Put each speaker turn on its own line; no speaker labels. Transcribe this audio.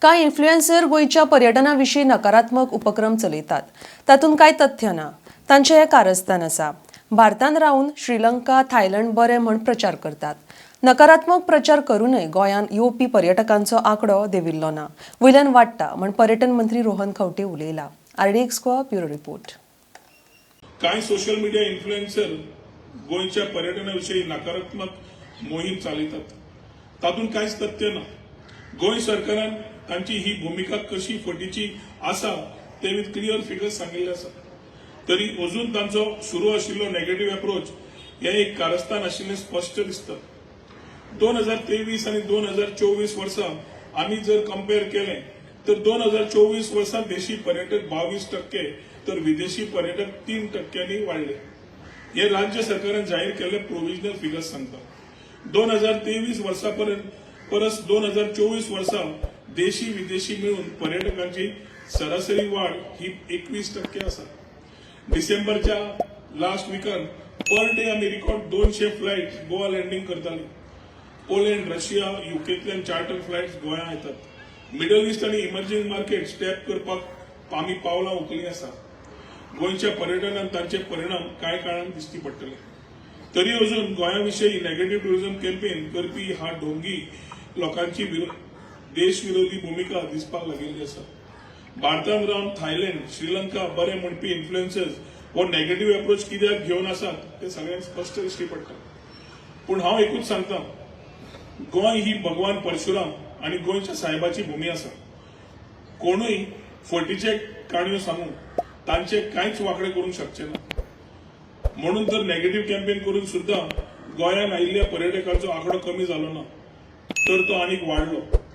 कांय इन्फ्लुएन्सर गोयच्या पर्यटनाविशीं नकारात्मक उपक्रम चलयतात. तातूंत कांय तथ्य ना. तांचें हें कारस्थान आसा. भारतांत रावन श्रीलंका, थायलंड बरें म्हूण प्रचार करतात. नकारात्मक प्रचार करूनय गोंयांत येवपी पर्यटकांचो आंकडो देंविल्लो ना. वयल्यान वाडटा म्हूण पर्यटन मंत्री रोहन खंवटे उलयला. RDX Goa bureau report.
कांय सोशल मिडिया इन्फ्लुएन्सर गोंयच्या पर्यटनाविशीं नकारात्मक मोहीम चालयतात. तातूंत कांयच तथ्य ना. गोंय सरकारान तांची ही भुमिका कशी फटीची आसा ते विथ क्लियर फिगर्स सांगिल्ले आसा. तरी अजून तांचो सुरू आशिल्लो नेगेटिव्ह अप्रोच हे एक कारस्थान आशिल्लें स्पश्ट दिसता. 2023 आनी 2024 वर्सा आमी जर कंपेअर केलें तर 2024 वर्सा देशी पर्यटक 22% तर विदेशी पर्यटक 3%नी वाडले. हे राज्य सरकारान जाहीर केल्ले प्रोव्हिजनल फिगर्स सांगता. 2023 वर्सा परस 2024 वर्सा देशी विदेशी मिळून पर्यटकांची सरासरी वाढ ही 21% आसा. डिसेंबरच्या लास्ट विकान पर डे आमी रिकॉर्ड 200 फ्लायट्स गोवा लँडिंग करताली. पोलंड, रशिया, युकेतल्यान चार्टर फ्लायट्स गोंयांत येतात. मिडल ईस्ट आनी इमर्जिंग मार्केट स्टेप करपाक आमी पावलां उखलीं आसा. गोंयच्या पर्यटनात तांचे परिणाम कांय काळान दिसची पडटले. तरी अजून गोंयाविशीं नेगेटिव्ह टुरिझम कॅम्पेन करपी हा ढोंगी लोकांची देशविरोधी भूमिका दिसपाक लागिल्ली आसा. भारतांत रावन थायलंड, श्रीलंका बरें म्हणपी इन्फ्लुएन्सर्स हो नेगेटिव्ह अप्रोच कित्याक घेवन आसात ते सगळ्यांक स्पश्ट दिश्टी पडटा. पूण हांव एकूच सांगता, गोंय ही भगवान परशुराम आनी गोंयच्या साहेबाची भूमी आसा. कोणूय फटीचे काणयो सांगून तांचे कांयच वांकडे करूंक शकचे ना. म्हणून तर नेगेटिव्ह कॅम्पेन करून सुद्धा गोंयांत आयिल्ल्या पर्यटकांचो आंकडो कमी जालो ना, तर तो आनीक वाडलो.